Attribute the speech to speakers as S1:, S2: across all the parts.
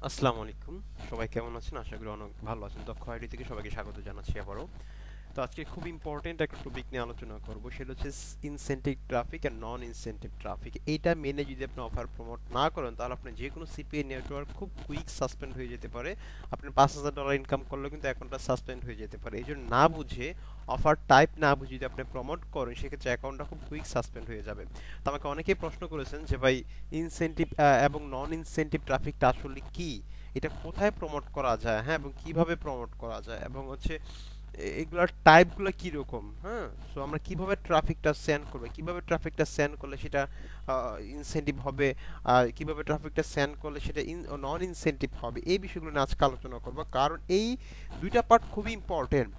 S1: আসসালামু আলাইকুম। সবাই কেমন আছেন? আশা করি অনেক ভালো আছেন। দক্ষ আইডি থেকে সবাইকে স্বাগত জানাচ্ছি আবারও। তো আজকে খুব ইম্পর্টেন্ট একটা টপিক নিয়ে আলোচনা করব, সেটা হচ্ছে ইনসেন্টিভ ট্রাফিক আর নন ইনসেন্টিভ ট্রাফিক। এইটা মেনে যদি আপনি অফার প্রমোট না করেন তাহলে আপনি যে কোনো সিপিএ নেটওয়ার্ক খুব কুইক সাসপেন্ড হয়ে যেতে পারে। আপনি $5,000 ইনকাম করলেও কিন্তু অ্যাকাউন্টটা সাসপেন্ড হয়ে যেতে পারে। এই জন্য না বুঝে, অফার টাইপ না বুঝে যদি আপনি প্রমোট করেন সেক্ষেত্রে অ্যাকাউন্টটা খুব কুইক সাসপেন্ড হয়ে যাবে। তো আমাকে অনেকেই প্রশ্ন করেছেন যে ভাই, ইনসেন্টিভ এবং নন ইনসেন্টিভ ট্রাফিকটা আসলে কি, এটা কোথায় প্রমোট করা যায়, হ্যাঁ, এবং কিভাবে প্রমোট করা যায়, এবং হচ্ছে এগুলার টাইপগুলো কি রকম, হ্যাঁ। সো আমরা কিভাবে ট্রাফিকটা সেন্ড করব, কিভাবে ট্রাফিকটা সেন্ড করলে সেটা ইনসেন্টিভ হবে, আর কিভাবে ট্রাফিকটা সেন্ড করলে সেটা নন ইনসেন্টিভ হবে, এই বিষয়গুলো নিয়ে আজকে আলোচনা করব, কারণ এই দুইটা পার্ট খুবই ইম্পর্টেন্ট।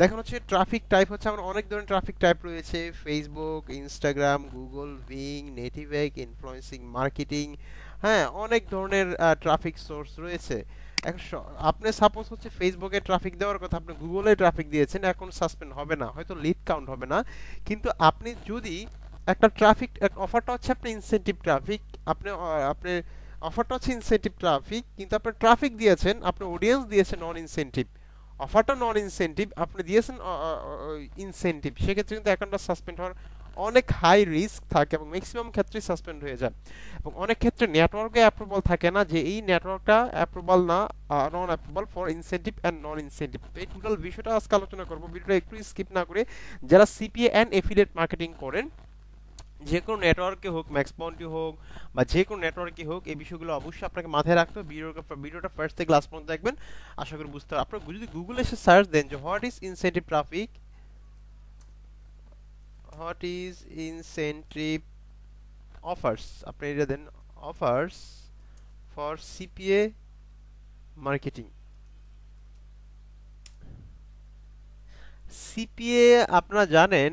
S1: দেখুন, হচ্ছে ট্রাফিক টাইপ হচ্ছে, আমার অনেক ধরনের ট্রাফিক টাইপ রয়েছে: ফেসবুক, ইনস্টাগ্রাম, গুগল, বিং, নেটিভেক, ইনফ্লুয়েন্সিং মার্কেটিং, হ্যাঁ, অনেক ধরনের ট্রাফিক সোর্স রয়েছে। এখন আপনি সাপোজ হচ্ছে ফেসবুকে ট্রাফিক দেওয়ার কথা, আপনি গুগলে ট্রাফিক দিয়েছেন, এখন সাসপেন্ড হবে না, হয়তো লিড কাউন্ট হবে না। কিন্তু আপনি যদি একটা ট্রাফিক অফারটা হচ্ছে আপনি ইনসেন্টিভ ট্রাফিক, আপনি অফারটা হচ্ছে ইনসেন্টিভ ট্রাফিক, কিন্তু আপনি ট্রাফিক দিয়েছেন, আপনি অডিয়েন্স দিয়েছেন নন ইনসেন্টিভ, অফারটা নন ইনসেন্টিভ, আপনি দিয়েছেন ইনসেন্টিভ, সেক্ষেত্রে কিন্তু অ্যাকাউন্টটা সাসপেন্ড হওয়ার অনেক হাই রিস্ক থাকে এবং ম্যাক্সিমাম ক্ষেত্রেই সাসপেন্ড হয়ে যায়। এবং অনেক ক্ষেত্রে নেটওয়ার্কে অ্যাপ্রুভাল থাকে না, যে এই নেটওয়ার্কটা অ্যাপ্রুভাল না, non approval for incentive and non incentive. এই টোটাল বিষয়টা আজকে আলোচনা করবো, ভিডিওটা একটু স্কিপ না করে। যারা সিপিএ অ্যান্ড এফিলিয়েট মার্কেটিং করেন, যে কোনো নেটওয়ার্কে হোক, ম্যাক্সপয়েন্টে হোক বা যে কোনো নেটওয়ার্কে হোক, এই বিষয়গুলো অবশ্যই আপনাকে মাথায় রাখতে হবে। ভিডিওটা ফার্স্ট থেকে লাস্ট পর্যন্ত দেখবেন, আশা করি বুঝতে পারবেন। আপনারা যদি গুগলে এসে সার্চ দেন যে হোয়াট ইজ ইনসেন্টিভ অফার্স, আপনি এটা দেন offers for CPA marketing. CPA, আপনারা জানেন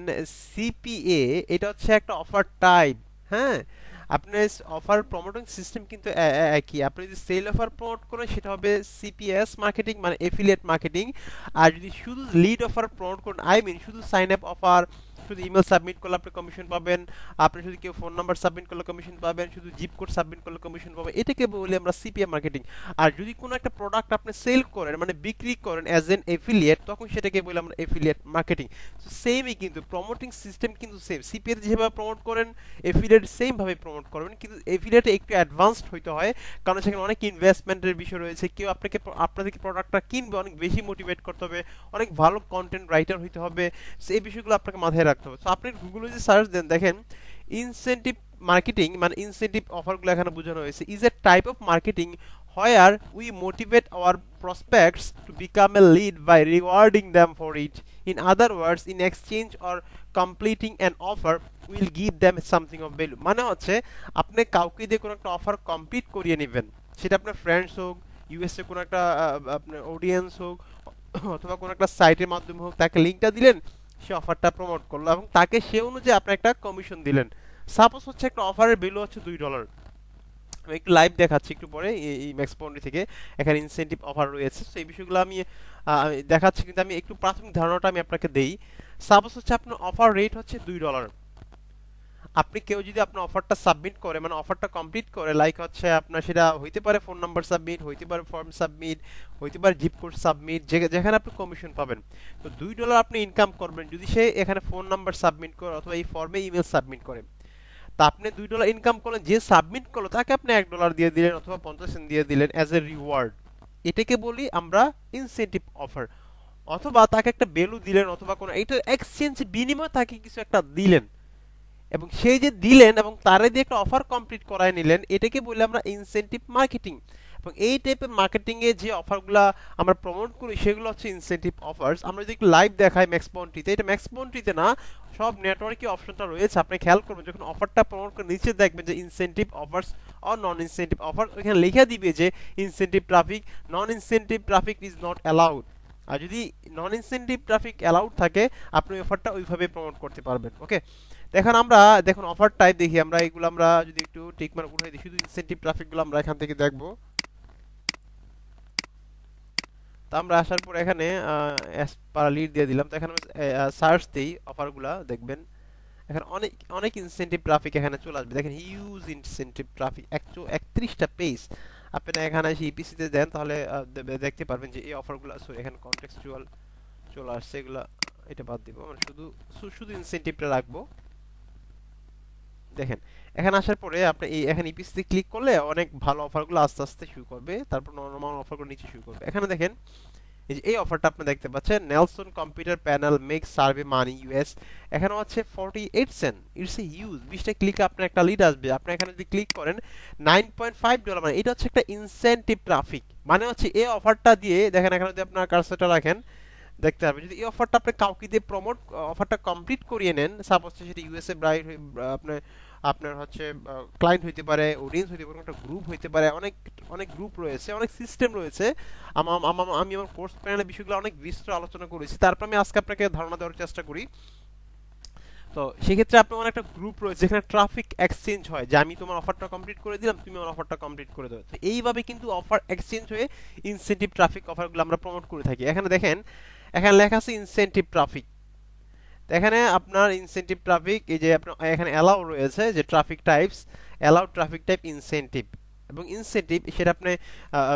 S1: সিপিএ এটা হচ্ছে একটা অফার টাইপ, হ্যাঁ। আপনার অফার প্রমোটিং সিস্টেম কিন্তু একই। আপনি যদি সেল অফার প্রমোট করেন সেটা হবে সিপিএস মার্কেটিং, মানে এফিলিয়েট মার্কেটিং। আর যদি শুধু লিড অফার প্রমোট করেন, আই মিন শুধু সাইন আপ অফার, শুধু ইমেল সাবমিট করলে আপনি কমিশন পাবেন, আপনি শুধু কেউ ফোন নাম্বার সাবমিট করলে কমিশন পাবেন, শুধু জিপ কোড সাবমিট করলে কমিশন পাবেন, এটাকে বলি আমরা সিপিএ মার্কেটিং। আর যদি কোনো একটা প্রোডাক্ট আপনি সেল করেন, মানে বিক্রি করেন অ্যাজ এন এফিলিয়েট, তখন সেটাকে বলি আমরা এফিলিয়েট মার্কেটিং। সো সেমই, কিন্তু প্রমোটিং সিস্টেম কিন্তু সেম। সিপিএ যেভাবে প্রমোট করেন, এফিলিয়েট সেম ভাবে প্রমোট করবেন, কিন্তু এফিলিয়েটে একটু অ্যাডভান্সড হইতে হয়, কারণ সেখানে অনেক ইনভেস্টমেন্টের বিষয় রয়েছে। কেউ আপনাদেরকে প্রোডাক্টটা কিনবে, অনেক বেশি মোটিভেট করতে হবে, অনেক ভালো কন্টেন্ট রাইটার হইতে হবে। সো এই বিষয়গুলো আপনাকে মাথায় রাখতে হবে। সো আপনি গুগলে যে সার্চ দেন, দেখেন ইনসেন্টিভ মার্কেটিং, মানে ইনসেন্টিভ অফারগুলো এখানে বোঝানো হয়েছে, is a type of marketing where we motivate our prospects to become a lead by rewarding them for it. In other words, in exchange or completing an offer, we'll give them something of value. মানে হচ্ছে আপনি কাউকে দিয়ে কোনো একটা offer complete করিয়ে নেবেন, সেটা আপনার ফ্রেন্ডস হোক, ইউএসএ কোনো একটা আপনার অডিয়েন্স হোক, অথবা কোনো একটা সাইটের মাধ্যমে হোক, তাকে লিঙ্কটা দিলেন, সে অফারটা প্রমোট করলো এবং তাকে সে অনুযায়ী আপনি একটা কমিশন দিলেন। সাপোজ হচ্ছে একটা অফারের ভ্যালু হচ্ছে $2। আমি একটু লাইভ দেখাচ্ছি একটু পরে এই ম্যাক্স পয়েন্ট থেকে, এখানে ইনসেন্টিভ অফার রয়েছে। তো এই বিষয়গুলো আমি দেখাচ্ছি, কিন্তু আমি একটু প্রাথমিক ধারণাটা আমি আপনাকে দেই। সাপোজ হচ্ছে আপনার অফার রেট হচ্ছে $2। আপনি কেউ যদি আপনার অফারটা সাবমিট করে, মানে অফারটা কমপ্লিট করে, লাইক হচ্ছে আপনার সেটা হইতে পারে ফোন নাম্বার সাবমিট, হইতে পারে ফর্ম সাবমিট, হইতে পারে জিপ কোড সাবমিট, যেখানে আপনি কমিশন পাবেন। তো $2 আপনি ইনকাম করবেন যদি সে এখানে ফোন নাম্বার সাবমিট করে অথবা এই ফর্মে ইমেল সাবমিট করে। তা আপনি $2 ইনকাম করলেন, যে সাবমিট করলো তাকে আপনি $1 দিয়ে দিলেন অথবা 50 সেন্ট দিয়ে দিলেন অ্যাজ এ রিওয়ার্ড। এটাকে বলি আমরা ইনসেন্টিভ অফার। অথবা তাকে একটা ভ্যালু দিলেন, অথবা কোনো এটা এক্সচেঞ্জ বিনিময়ে তাকে কিছু একটা দিলেন, এবং সেই যে দিলেন এবং তারে দিয়ে একটা অফার কমপ্লিট করায় নিলেন, এটাকে বলি আমরা ইনসেন্টিভ মার্কেটিং। এবং এই টাইপের মার্কেটিং এ যে অফারগুলো আমরা প্রমোট করি সেগুলো হচ্ছে ইনসেন্টিভ অফার্স। আমরা যদি একটু লাইভ দেখাই ম্যাক্সপন্টিতে, এটা ম্যাক্সপন্টিতে না, সব নেটওয়ার্কে অপশনটা রয়েছে, আপনি খেয়াল করবেন যখন অফারটা প্রমোট করে নিচে দেখবেন যে incentive offers or non incentive offer, ওইখানে লিখে দিবে যে incentive traffic, non incentive traffic is not allowed. আর যদি নন ইনসেন্টিভ ট্রাফিক অ্যালাউড থাকে, আপনি অফারটা ওইভাবে প্রমোট করতে পারবেন। ওকে, দেখুন আমরা দেখুন অফার টাইপ দেখি, আমরা এগুলো আমরা যদি একটু টিক মার্ক উঠাই দিই, শুধু ইনসেন্টিভ ট্রাফিকগুলো আমরা এখান থেকে দেখব। তো আমরা আসার পর এখানে লিড দিয়ে দিলাম, তো এখানে সার্চ দেই অফারগুলো, দেখবেন এখানে অনেক অনেক ইনসেন্টিভ ট্রাফিক এখানে চলে আসবে। দেখেন হিউজ ইনসেন্টিভ ট্রাফিক, 131টা পেজ। আপনি এখানে এসে ইপিসি তে দেন তাহলে দেখতে পারবেন যে এই অফারগুলো, সরি এখানে কনটেক্সচুয়াল চলে আসছে, এগুলা এটা বাদ দিব, মানে শুধু শুধু ইনসেনটিভটা রাখবো। দেখেন এখানে আসার পরে আপনি এই এখানে ইপিসি তে ক্লিক করলে অনেক ভালো অফারগুলো আস্তে আস্তে শুরু করবে, তারপর নরমাল অফারগুলো নিচে শুরু করবে। এখানে দেখেন এই যে এই অফারটা আপনি দেখতে পাচ্ছেন, Nielsen computer panel make survey money US, এখানে হচ্ছে 48 সেন্ট, ইটস এ হিউজ। 20টা ক্লিকে আপনার একটা লিড আসবে, আপনি এখানে যদি ক্লিক করেন $9.5, মানে এটা হচ্ছে একটা ইনসেনটিভ ট্রাফিক। মানে হচ্ছে এই অফারটা দিয়ে দেখেন এখানে যদি আপনার কার্সরটা রাখেন দেখতে পারবেন, যদি এই অফারটা আপনি কাউকে দিয়ে প্রমোট, অফারটা কমপ্লিট করিয়ে নেন, সাপোজ সেটা ইউএসএ ব্রাইড, আপনার আপনার হচ্ছে ক্লায়েন্ট হইতে পারে, অডিয়েন্স হইতে পারে, একটা গ্রুপ হইতে পারে, অনেক অনেক গ্রুপ রয়েছে, অনেক সিস্টেম রয়েছে। আমি আমার কোর্স প্যানেলে বিষয়গুলো অনেক বিস্তৃত আলোচনা করেছি, তারপর আমি আজকে আপনাকে ধারণা দেওয়ার চেষ্টা করি। তো সেক্ষেত্রে আপনার মানে একটা গ্রুপ রয়েছে যেখানে ট্রাফিক এক্সচেঞ্জ হয়, যে আমি তোমার অফারটা কমপ্লিট করে দিলাম, তুমি আমার অফারটা কমপ্লিট করে দাও। তো এইভাবে কিন্তু অফার এক্সচেঞ্জ হয়ে ইনসেনটিভ ট্রাফিক অফারগুলো আমরা প্রমোট করে থাকি। এখানে দেখেন এখানে লেখা আছে ইনসেনটিভ ট্রাফিক। এখানে আপনার ইনসেনটিভ ট্রাফিক, এই যে আপনার এখানে অ্যালাউ রয়েছে যে traffic types, allow traffic type incentive এবং ইনসেনটিভ, সেটা আপনি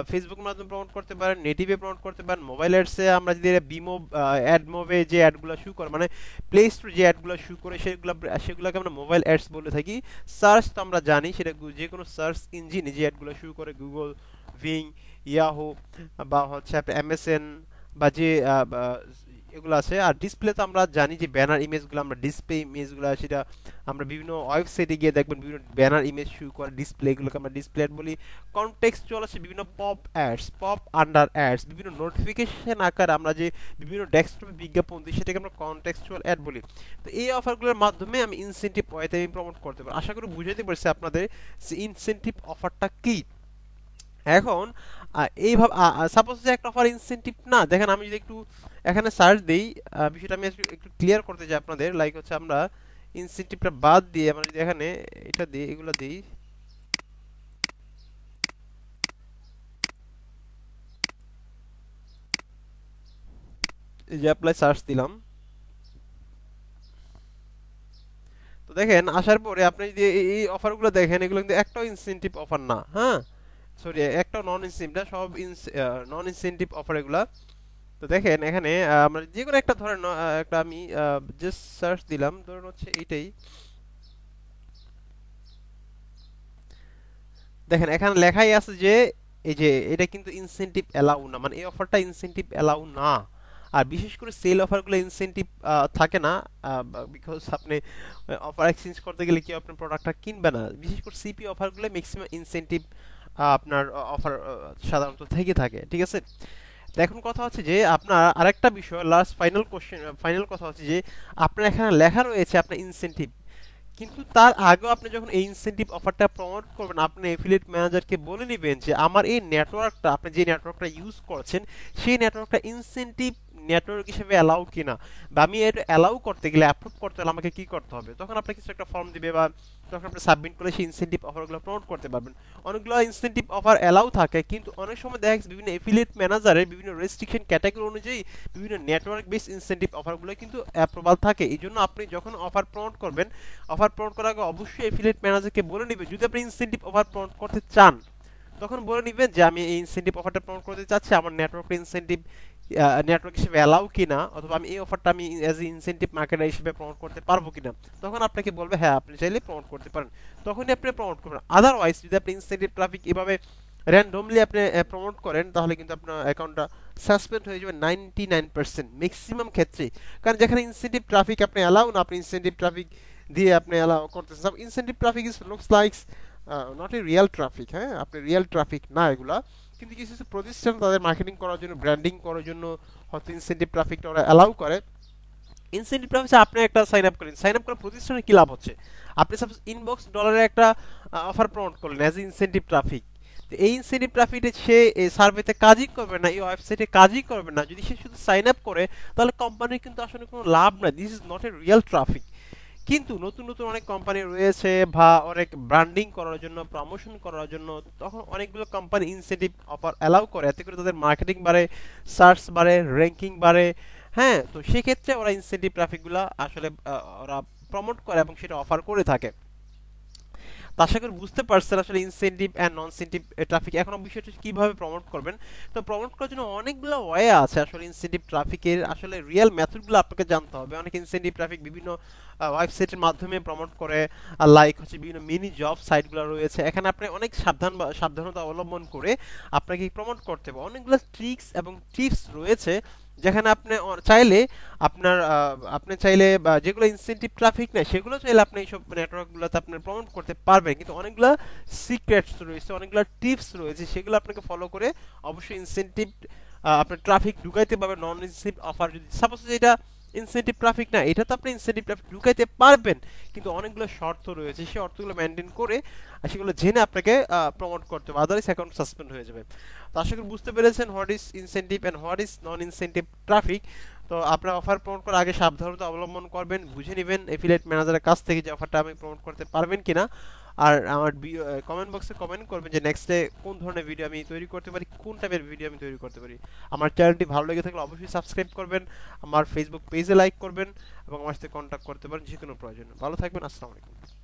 S1: ফেসবুকের মাধ্যমে প্রমোট করতে পারেন, নেটিভে প্রমোট করতে পারেন, মোবাইল অ্যাডসে আমরা যদি বিমো অ্যাড মুভে যে অ্যাডগুলো শু করে, মানে প্লে স্টোর যে অ্যাডগুলো শু করে সেগুলোকে আমরা মোবাইল অ্যাডস বলে থাকি। সার্চ তো আমরা জানি সেটা যে কোনো সার্চ ইঞ্জিনে যে অ্যাডগুলো শু করে, গুগল, ভিং, ইয়াহু বা হচ্ছে আপনার এমএসএন বা যে এগুলো আছে। আর ডিসপ্লে তো আমরা জানি যে ব্যানার ইমেজগুলো, আমরা ডিসপ্লে ইমেজগুলো সেটা আমরা বিভিন্ন ওয়েবসাইটে গিয়ে দেখবেন বিভিন্ন ব্যানার ইমেজ শো করে, ডিসপ্লে, এগুলোকে আমরা ডিসপ্লে অ্যাড বলি। কনটেক্সচুয়াল আছে বিভিন্ন pop ads, pop under ads, বিভিন্ন নোটিফিকেশন আকারে আমরা যে বিভিন্ন ডেস্কটপে বিজ্ঞাপন দিই সেটাকে আমরা কনটেক্সচুয়াল অ্যাড বলি। তো এই অফারগুলোর মাধ্যমে আমি ইনসেনটিভ ওয়েতে আমি প্রমোট করতে পারি। আশা করি বুঝাতে পারছি আপনাদের যে ইনসেনটিভ অফারটা কি। এখন এইভাবে সাপোজ যে একটা অফার ইনসেনটিভ না, দেখেন আমি যদি একটু এখানে সার্চ দেই, বিষয়টা আমি একটু ক্লিয়ার করতে চাই আপনাদের, লাইক হচ্ছে আমরা ইনসেনটিভটা বাদ দিয়ে আমরা যদি এখানে এটা দিই, এগুলো দিই, এই যে অ্যাপ্লাই সার্চ দিলাম, তো দেখেন আসার পরে আপনি যদি এই অফারগুলো দেখেন, এগুলো কিন্তু একটাও ইনসেনটিভ অফার না, হ্যাঁ সরি একটাও নন ইনসেনটিভ, সব নন ইনসেনটিভ অফার এগুলা। তো দেখেন এখানে আমরা যে কোনো একটা ধরেন একটা আমি জাস্ট সার্চ দিলাম, ধরুন হচ্ছে এইটাই, দেখেন এখানে লেখাই আছে যে এই যে এটা কিন্তু ইনসেনটিভ এলাউ না, মানে এই অফারটা ইনসেনটিভ এলাউ না। আর বিশেষ করে সেল অফারগুলো ইনসেনটিভ থাকে না, বিকজ আপনি অফার এক্সচেঞ্জ করতে গেলে কি আপনার প্রোডাক্টটা কিনবে না। বিশেষ করে সিপি অফারগুলো ম্যাক্সিমাম ইনসেনটিভ আপনার অফার সাধারণত থেকে থাকে, ঠিক আছে। তো এখন কথা হচ্ছে যে আপনার আরেকটা বিষয়, লাস্ট ফাইনাল কোশ্চেন, ফাইনাল কথা হচ্ছে যে আপনার এখানে লেখা রয়েছে আপনার ইনসেনটিভ, কিন্তু তার আগেও আপনি যখন এই ইনসেনটিভ অফারটা প্রমোট করবেন, আপনি এফিলিয়েট ম্যানেজারকে বলে নেবেন যে আমার এই নেটওয়ার্কটা, আপনি যে নেটওয়ার্কটা ইউজ করছেন সেই নেটওয়ার্কটা ইনসেনটিভ নেটওয়ার্ক হিসেবে অ্যালাউ কিনা, বা আমি এটা অ্যালাউ করতে গেলে, অ্যাপ্রুভ করতে হলে আমাকে কি করতে হবে। তখন আপনি কিছু একটা ফর্ম দিবে বা তখন আপনি সাবমিট করে সেই ইনসেনটিভ অফারগুলো প্রমোট করতে পারবেন। অনেকগুলো ইনসেনটিভ অফার অ্যালাউ থাকে, কিন্তু অনেক সময় দেখা যাচ্ছে বিভিন্ন এফিলিয়েট ম্যানেজারের বিভিন্ন রেস্ট্রিকশন ক্যাটাগরি অনুযায়ী বিভিন্ন নেটওয়ার্ক বেস ইনসেনটিভ অফারগুলো কিন্তু অ্যাপ্রুভাল থাকে। এই জন্য আপনি যখন অফার প্রমোট করবেন, অফার প্রমোট করার আগে অবশ্যই এফিলিয়েট ম্যানেজারকে বলে নেবেন, যদি আপনি ইনসেনটিভ অফার প্রমোট করতে চান তখন বলে নেবেন যে আমি এই ইনসেনটিভ অফারটা প্রমোট করতে চাচ্ছি, আমার নেটওয়ার্ক ইনসেনটিভ নেটওয়ার্ক হিসেবে অ্যালাউ কিনা, অথবা আমি এই অফারটা আমি অ্যাজ এ ইনসেনটিভ মার্কেটার হিসেবে প্রমোট করতে পারবো কিনা। তখন আপনাকে বলবে হ্যাঁ আপনি চাইলে প্রমোট করতে পারেন, তখনই আপনি প্রমোট করবেন। আদারওয়াইজ যদি আপনি ইনসেনটিভ ট্রাফিক এভাবে র্যান্ডমলি আপনি প্রমোট করেন তাহলে কিন্তু আপনার অ্যাকাউন্টটা সাসপেন্ড হয়ে যাবে 99% ম্যাক্সিমাম ক্ষেত্রে। কারণ যেখানে ইনসেনটিভ ট্রাফিক আপনি অ্যালাউ না, আপনি ইনসেনটিভ ট্রাফিক দিয়ে আপনি অ্যালাউ করতেছেন, incentive traffic is looks likes not a real traffic, হ্যাঁ আপনি রিয়েল ট্রাফিক না এগুলা। কিন্তু কিছু কিছু প্রতিষ্ঠান তাদের মার্কেটিং করার জন্য, ব্র্যান্ডিং করার জন্য হয়তো ইনসেনটিভ ট্রাফিকটা ওরা অ্যালাউ করে। ইনসেনটিভ ট্রাফিক আপনি একটা সাইন আপ করেন, সাইন আপ করে প্রতিষ্ঠানের কি লাভ হচ্ছে, আপনি সাপোজ ইনবক্স ডলারের একটা অফার প্রমোট করলেন অ্যাজ ইনসেনটিভ ট্রাফিক, তো এই ইনসেনটিভ ট্রাফিকে সে এই সার্ভেতে কাজই করবে না, এই ওয়েবসাইটে কাজই করবে না, যদি সে শুধু সাইন আপ করে তাহলে কোম্পানির কিন্তু আসলে কোনো লাভ নাই, this is not a real traffic. কিন্তু নতুন নতুন অনেক কোম্পানি রয়েছে বা অনেক ব্র্যান্ডিং করার জন্য, প্রমোশন করার জন্য তখন অনেকগুলো কোম্পানি ইনসেন্টিভ অফার অ্যালাউ করে, এতে করে তাদের মার্কেটিং বাড়ে, সার্চ বাড়ে, র্যাঙ্কিং বাড়ে। হ্যাঁ, তো সেক্ষেত্রে ওরা ইনসেন্টিভ ট্রাফিকগুলো আসলে ওরা প্রমোট করে এবং সেটা অফার করে থাকে। তো আশা করি বুঝতে পারছেন আসলে incentive and non incentive traffic. এখন বিষয়টা কিভাবে প্রমোট করবেন। তো প্রমোট করার জন্য অনেকগুলো ওয়ে আছে আসলে ইনসেনটিভ ট্রাফিকের, আসলে রিয়েল মেথডগুলো আপনাকে জানতে হবে। অনেক ইনসেনটিভ ট্রাফিক বিভিন্ন ওয়েবসাইটের মাধ্যমে প্রমোট করে, লাইক হচ্ছে বিভিন্ন মিনি জব সাইটগুলো রয়েছে, এখানে আপনি অনেক সাবধানতা অবলম্বন করে আপনাকে প্রমোট করতে হবে। অনেকগুলো ট্রিক্স এবং টিপস রয়েছে যেখানে আপনি চাইলে আপনি চাইলে বা যেগুলো ইনসেনটিভ ট্রাফিক নেই সেগুলো চাইলে আপনি এইসব নেটওয়ার্কগুলোতে আপনি প্রমোট করতে পারবেন, কিন্তু অনেকগুলো সিক্রেটস রয়েছে, অনেকগুলো টিপস রয়েছে, সেগুলো আপনাকে ফলো করে অবশ্যই ইনসেনটিভ আপনার ট্রাফিক ঢুকাইতে পারবেন। নন ইনসেনটিভ অফার যদি সাপোজ এটা ইনসেনটিভ ট্রাফিক না, এটা তো আপনি ইনসেনটিভ ট্রাফিক ঢুকাইতে পারবেন, কিন্তু অনেকগুলো শর্ত রয়েছে, সেই শর্তগুলো মেনটেন করে আর সেগুলো জেনে আপনাকে প্রমোট করতে হবে, আদারওয়াইজ অ্যাকাউন্ট সাসপেন্ড হয়ে যাবে। তো আশা করি বুঝতে পেরেছেন what is incentive and what is non incentive traffic. তো আপনার অফার প্রমোট করার আগে সাবধানতা অবলম্বন করবেন, বুঝে নেবেন এফিলিয়েট ম্যানেজারের কাছ থেকে যে অফারটা আমি প্রমোট করতে পারবেন কিনা। আর আমার কমেন্ট বক্সে কমেন্ট করবেন যে নেক্সট ডে কোন ধরনের ভিডিও আমি তৈরি করতে পারি, কোন টাইপের ভিডিও আমি তৈরি করতে পারি। আমার চ্যানেলটি ভালো লেগে থাকলে অবশ্যই সাবস্ক্রাইব করবেন, আমার ফেসবুক পেজে লাইক করবেন এবং আমার সাথে কন্ট্যাক্ট করতে পারেন যে কোনো প্রয়োজনে। ভালো থাকবেন, আসসালামু আলাইকুম।